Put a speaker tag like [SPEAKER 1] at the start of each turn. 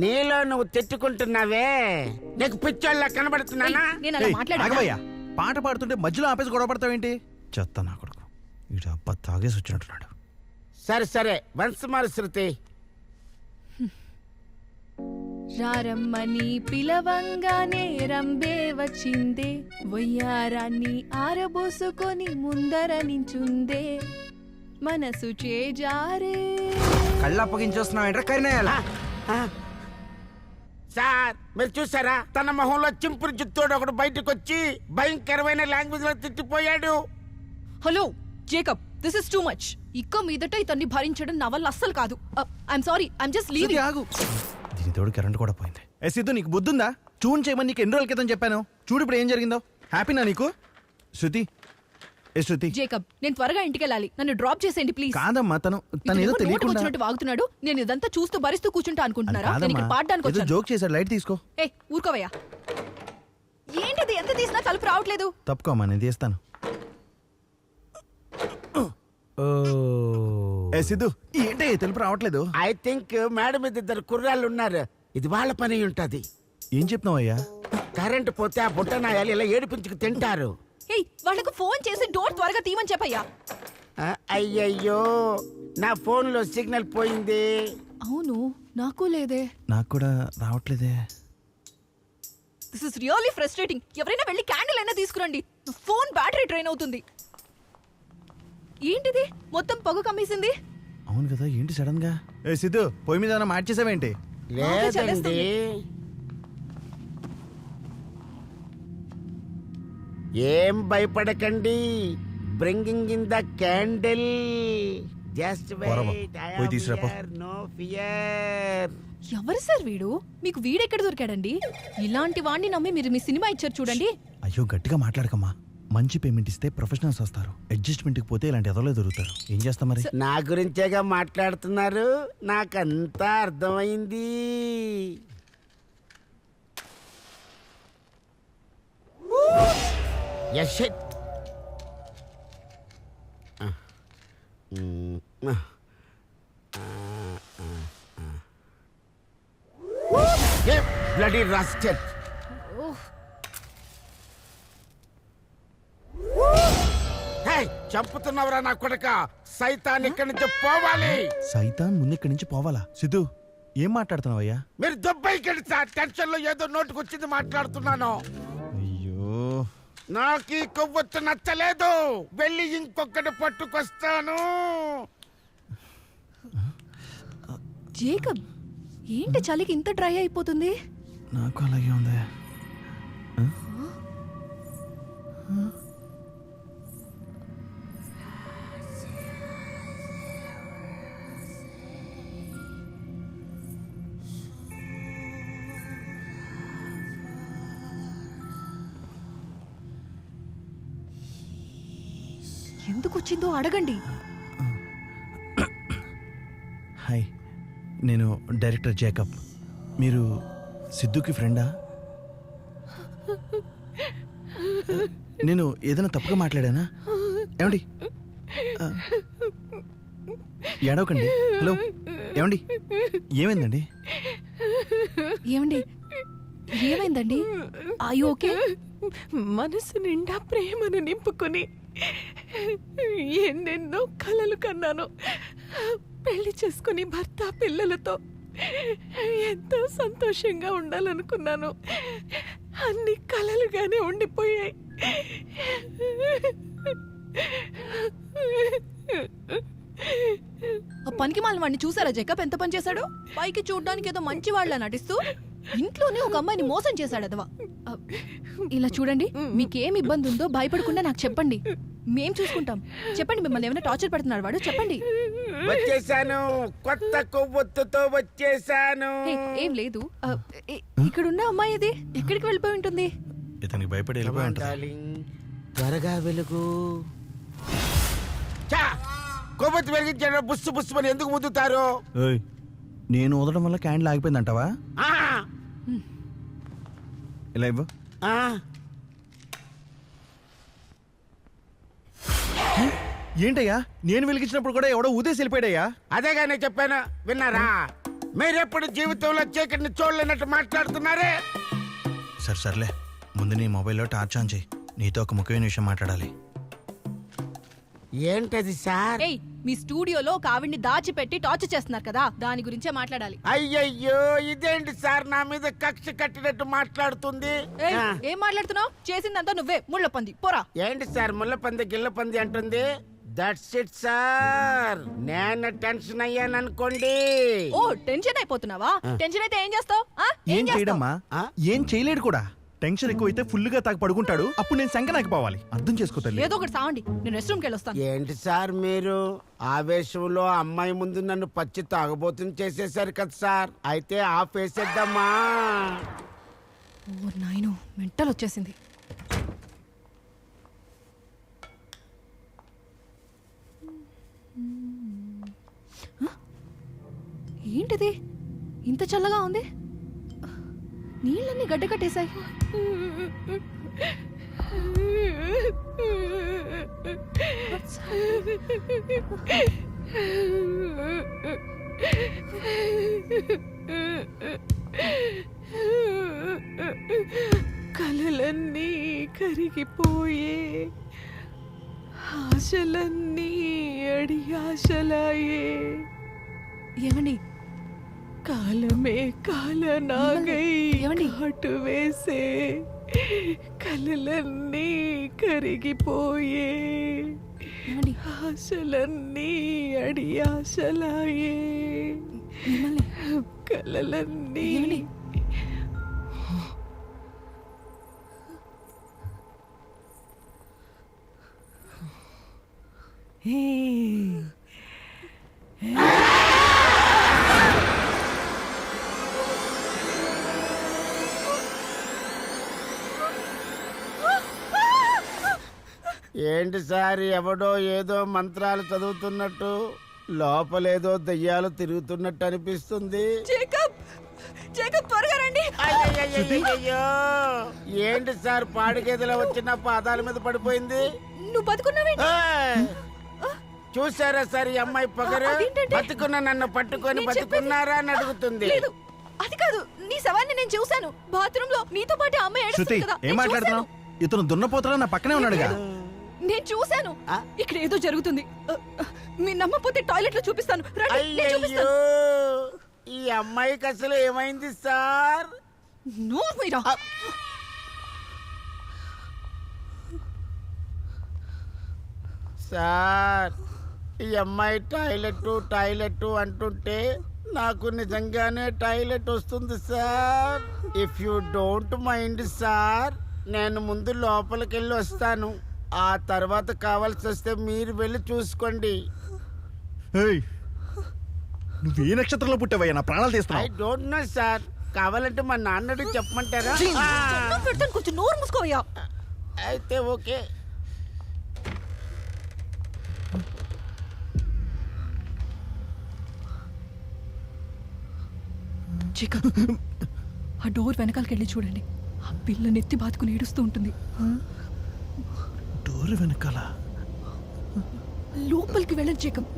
[SPEAKER 1] నీలో నువ్వు తిట్టుకుంటున్నావే, నీకు పిచ్చోళ్ళ కనబడుతున్నానా?
[SPEAKER 2] నేను అలా మాట్లాడా?
[SPEAKER 3] పాట పాడుతుంటే మధ్యలో ఆపేసి గొడవ పడతావేంటి? చెత్త నా కొడుకు, వీడు అబ్బా తాగేసి వచ్చినట్టున్నాడు.
[SPEAKER 1] సరే సరే, వంశమారు శృతి.
[SPEAKER 2] రారమ్మని పిలవంగానే రంబే వచ్చిందే, వయ్యారాన్ని ఆరబోసుకొని ముందర నించుందే, మనసు చేజారే.
[SPEAKER 3] కళ్ళు అప్పగించేస్తున్నావు ఏంట్రా కరినాయాల?
[SPEAKER 1] సార్ మీరు చూసారా, తన మొహంలో చింపురు జుత్తోడు ఒకడు బయటకు వచ్చి భయంకరమైన లాంగ్వేజ్ లో తిట్టిపోయాడు.
[SPEAKER 2] Hello Jacob, this is too much. ఇక్క మీదట ఇతన్ని భరించడం నా వల్ల అస్సలు కాదు. I'm sorry, I'm just leaving.
[SPEAKER 3] ఆగు, దీని తోడు కరెంట్ కూడా పోయింది. ఏ సిద్ధు, నీకు బుద్ధుందా? చూన్ చేయమని నీకు ఎన్ని రోజుల క్రితం చెప్పాను. చూడు ఇప్పుడు ఏం జరిగిందో. హ్యాపీనా నీకు? శృతి, ఏ శృతి.
[SPEAKER 2] జేకబ్, నేను త్వరగా ఇంటికి వెళ్ళాలి, నన్ను డ్రాప్ చేసేయండి ప్లీజ్.
[SPEAKER 3] కాదమ్మా, తను ఏదో తెలియకుండా
[SPEAKER 2] వచ్చినట్టు వాగుతున్నాడు. నేను ఇదంతా చూస్తూ భరిస్తూ కూర్చుంటా అనుకుంటున్నారా? నేను ఇక్కడ పాడడానికి వచ్చాను.
[SPEAKER 3] జోక్ చేశాడు, లైట్ తీసుకో.
[SPEAKER 2] ఏ ఊరుకోవయ్యా, ఏంటిది? ఎంత తీసినా తలుపు రావట్లేదు.
[SPEAKER 3] తప్పుకోమ్మా, నేను తీస్తాను. ఏ సిద్ధు, ఏంటి తెలుపు రావట్లేదు?
[SPEAKER 1] ఐ థింక్ మేడం మీద ఇద్దరు కుర్రాళ్ళు ఉన్నారు, ఇది వాళ్ళ పని ఉంటది.
[SPEAKER 3] ఏం చెప్తున్నావు అయ్యా?
[SPEAKER 1] కరెంట్ పోతే ఆ బుట్టనాయాలు ఇలా ఏడిపించుకు తింటారు.
[SPEAKER 2] వాళ్ళకు ఫోన్ చేసి డోర్ త్వరగా తీయమని చెప్పయ్యా.
[SPEAKER 1] అయ్యయ్యో, నా ఫోన్ లో సిగ్నల్ పోయింది.
[SPEAKER 2] అవును, నాకు లేదే.
[SPEAKER 3] నాకు కూడా రావట్లేదే.
[SPEAKER 2] This is really frustrating. ఎవరైనా వెళ్ళి క్యాండిల్ అయినా తీసుకురండి, ఫోన్ బ్యాటరీ డ్రైన్ అవుతుంది. ఏంటిది మొత్తం పొగ కమ్మేసింది?
[SPEAKER 3] అవును కదా, ఏంటి సడన్ గా? ఏ సిద్ధు, పొయ్యి మీద ఏమైనా మార్చేసావేంటి?
[SPEAKER 1] లేదండి, ఏం భయపడకండి. Bringing in the candle, just
[SPEAKER 3] పోయి తీసుకురాపో.
[SPEAKER 1] No fear.
[SPEAKER 2] ఎవరు సార్ వీడు? మీకు వీడెక్కడ దొరికాడండి? ఇలాంటి వాడిని నమ్మి మీరు మీ సినిమా ఇచ్చారు చూడండి.
[SPEAKER 3] అయ్యో గట్టిగా మాట్లాడకమ్మా. మంచి పేమెంట్ ఇస్తే ప్రొఫెషనల్స్ వస్తారు, అడ్జస్ట్మెంట్ కి పోతే ఇలాంటి ఎదవలే దొరుకుతారు. ఏం చేస్తాం మరి?
[SPEAKER 1] నా గురించేగా మాట్లాడుతున్నారు, నాకంతా అర్థమైంది. Bloody rascal. చంపుతున్నవరా నా కొడక? సైతాన్ ఇక్కడి నుంచి పోవాలి.
[SPEAKER 3] సైతాన్ ముందు ఇక్కడి నుంచి పోవాలా? సిద్ధు, ఏం మాట్లాడుతున్నావయ్యా?
[SPEAKER 1] మీరు దుబాయ్కి వెళ్ళి సార్, టెన్షన్ లో ఏదో నోటుకు వచ్చింది మాట్లాడుతున్నాను.
[SPEAKER 3] అయ్యో,
[SPEAKER 1] నాకు ఈ కొవ్వొత్తు నచ్చలేదు, వెళ్ళి ఇంకొకటి పట్టుకొస్తాను.
[SPEAKER 2] జేకబ్, ఏంటి చలికి ఇంత డ్రై అయిపోతుంది?
[SPEAKER 3] నాకు అలాగే ఉంది.
[SPEAKER 2] ఎందుకు వచ్చిందో అడగండి.
[SPEAKER 3] హాయ్, నేను డైరెక్టర్ జేకబ్. మీరు సిద్ధుకి ఫ్రెండా? నేను ఏదైనా తప్పుగా మాట్లాడానా? ఏమండి, ఏడవకండి. హలో, ఏమండి, ఏమైందండి?
[SPEAKER 2] ఏమండి, ఏమైందండి? Are you okay?
[SPEAKER 4] మనసు నిండా ప్రేమను నింపుకొని ఎన్నెన్నో కలలు కన్నాను. పెళ్లి చేసుకుని భర్త పిల్లలతో ఎంతో సంతోషంగా ఉండాలనుకున్నాను. అన్ని కలలుగానే ఉండిపోయాయి.
[SPEAKER 2] ఆ పనికి మాలిన వాడిని చూసారా జేకబ్ ఎంత పని చేశాడు? పైకి చూడడానికి ఏదో మంచి వాళ్ళ నటిస్తూ ఇంట్లోనే ఒక అమ్మాయిని మోసం చేశాడు అదవా. ఇలా చూడండి, మీకేం ఇబ్బంది ఉందో భయపడకుండా నాకు చెప్పండి, మేం చూసుకుంటాం. చెప్పండి, మిమ్మల్ని ఏమైనా టార్చర్ పెడుతున్నాడు వాడు? చెప్పండి.
[SPEAKER 1] వచ్చేసాను, కొత్త కొవ్వొత్తుతో వచ్చేసాను.
[SPEAKER 2] ఏం లేదు, ఇక్కడున్న అమ్మాయి ఇది ఎక్కడికి వెళ్ళిపోయి ఉంటుంది?
[SPEAKER 3] ఇతనికి భయపడి వెళ్ళిపోయి ఉంటుంది.
[SPEAKER 1] త్వరగా వెలుగు. కొవ్వొత్తు వెలిగించాడు, బుస్సు బుస్సు అని ఎందుకు ముద్దుతారు?
[SPEAKER 3] నేను వదలడం వల్ల క్యాండిల్ ఆగిపోయిందంటావా? ఇలా ఇవ్వు. ఏంటయ్యా, నేను వెలిగించినప్పుడు కూడా ఎవడో ఊదేసి వెళ్ళిపోయాడయ్యా.
[SPEAKER 1] అదేగా నేను చెప్పాను, విన్నారా? మీరెప్పుడు జీవితంలో చీకటిని చూడలేనట్టు మాట్లాడుతున్నారే.
[SPEAKER 3] సర్లే ముందు నీ మొబైల్లో టార్చ్ ఆన్ చేయి. నీతో ఒక ముఖ్యమైన విషయం మాట్లాడాలి.
[SPEAKER 1] ఏంటది సార్?
[SPEAKER 2] ఏయ్, మీ స్టూడియోలో ఒక ఆవిడ్ని దాచిపెట్టి టార్చర్ చేస్తున్నారు కదా, దాని గురించే మాట్లాడాలి.
[SPEAKER 1] అయ్యయ్యో, ఇదేంటి సార్ నా మీద కక్ష కట్టినట్టు మాట్లాడుతుంది?
[SPEAKER 2] ఏయ్,
[SPEAKER 1] ఆ,
[SPEAKER 2] ఏం మాట్లాడుతున్నావు? చేసిందంతా నువ్వే, ముళ్ళ పంది పోరా.
[SPEAKER 1] ఏంటి సార్ ముళ్ళపంది గిల్లపంది అంటుంది? That's it sir. నేను టెన్షన్ అయ్యాను అనుకోండి.
[SPEAKER 2] ఓ, టెన్షన్ అయిపోతున్నావా? టెన్షన్ అయితే ఏం చేస్తావు?
[SPEAKER 3] ఏం చేయడమ్మా?
[SPEAKER 1] ఆ?
[SPEAKER 3] ఏం చేయలేడు కూడా. టెన్షన్ ఎక్కువైతే ఫుల్గా తాగి పడుకుంటాడు. అప్పుడు నేను సంకనాకి పోవాలి. అర్థం చేసుకోవాలి.
[SPEAKER 2] ఏదో ఒకటి సావండి, నేను రెస్ట్ రూమ్కి వెళ్ళొస్తాను.
[SPEAKER 1] ఏంటి సార్ మీరు ఆవేశంలో అమ్మాయి ముందు నన్ను పచ్చి తాగబోతుని చేసేశారు కదా సార్. అయితే ఆపేసేద్దామా?
[SPEAKER 2] ఓ నాయనో, మెంటల్ వచ్చేసింది. ఏంటిది ఇంత చల్లగా ఉంది? నీళ్ళన్నీ గడ్డ కట్టేశాయి.
[SPEAKER 4] కలలన్నీ కరిగిపోయే, ఆశలన్నీ అడి ఆశలాయే.
[SPEAKER 2] ఏమండి?
[SPEAKER 4] కాలమే కాలనాగై
[SPEAKER 2] ఏమండి?
[SPEAKER 4] కాటు వేసే, కలలన్నీ కరిగిపోయే,
[SPEAKER 2] ఏమండి?
[SPEAKER 4] ఆశలన్నీ అడి ఆశలాయే.
[SPEAKER 2] మిమ్మల్ని
[SPEAKER 4] కలలన్నీ
[SPEAKER 2] ఏమండి?
[SPEAKER 4] హే.
[SPEAKER 1] ఏంటి సార్ ఎవడో ఏదో మంత్రాలు చదువుతున్నట్టు, లోపలేదో దయ్యాలు తిరుగుతున్నట్టు అనిపిస్తుంది.
[SPEAKER 2] జేకబ్, జేకబ్ త్వరగా రండి.
[SPEAKER 1] అయ్యయ్యయ్యయ్యయ్యో, ఏంటి సార్ పాడిగేదలో వచ్చిన పాదాల మీద పడిపోయింది?
[SPEAKER 2] నువ్వు బతుకున్నావేంటి?
[SPEAKER 1] ఏయ్! చూసారా సార్ ఈ అమ్మాయి పొగరు?
[SPEAKER 2] అదేంటండి?
[SPEAKER 1] బతుకున్న నన్ను పట్టుకొని
[SPEAKER 2] నేను చెప్పేది-
[SPEAKER 1] బతుకున్నారా అని అడుగుతుంది.
[SPEAKER 2] లేదు, అది కాదు. నీ శవాన్ని నేను చూశాను బాత్రూమ్ లో. నీతో పాటు ఆ అమ్మాయి
[SPEAKER 3] శృతి,
[SPEAKER 2] ఏడుస్తుంది కదా,
[SPEAKER 3] ఏం
[SPEAKER 2] నేను
[SPEAKER 3] మాట్లాడుతున్నావు? ఇతను దున్నపోతలా నా పక్కనే ఉన్నాడుగా.
[SPEAKER 2] నేను చూశాను.
[SPEAKER 1] ఆ?
[SPEAKER 2] ఇక్కడ ఏదో జరుగుతుంది. మీరు నమ్మకపోతే టాయిలెట్ లో చూపిస్తాను. రండి, నేను
[SPEAKER 1] అయ్యయ్యో,
[SPEAKER 2] చూపిస్తాను.
[SPEAKER 1] ఈ అమ్మాయికి అసలు ఏమైంది సార్?
[SPEAKER 2] నువ్వు మీరా?
[SPEAKER 1] సార్, ఈ అమ్మాయి టాయిలెట్ అంటుంటే నాకు నిజంగానే టాయిలెట్ వస్తుంది sir. If you don't mind sir, నేను ముందు లోపలికి వెళ్ళి వస్తాను. ఆ తర్వాత కావాల్సి వస్తే మీరు వెళ్ళి చూసుకోండి.
[SPEAKER 3] ఏయ్, నువ్వు ఏ నక్షత్రంలో పుట్టావయ్యా? నా ప్రాణాలు
[SPEAKER 1] ఐ
[SPEAKER 3] తీస్తున్నావు.
[SPEAKER 1] Don't know sir. కావాలంటే మా నాన్నడికి చెప్పమంటారా?
[SPEAKER 2] దండం పెడతాను, కొంచెం నోరు మూసుకోవయ్యా.
[SPEAKER 1] అయితే ఓకే.
[SPEAKER 2] చికన్, ఆ డోర్ వెనకాలకి వెళ్ళి చూడండి. ఆ పిల్ల నెత్తి బాతుకుని ఏడుస్తూ ఉంటుంది.
[SPEAKER 3] డోర్ వెనకాల
[SPEAKER 2] లోపలికి వెళ్ళండి జేకబ్.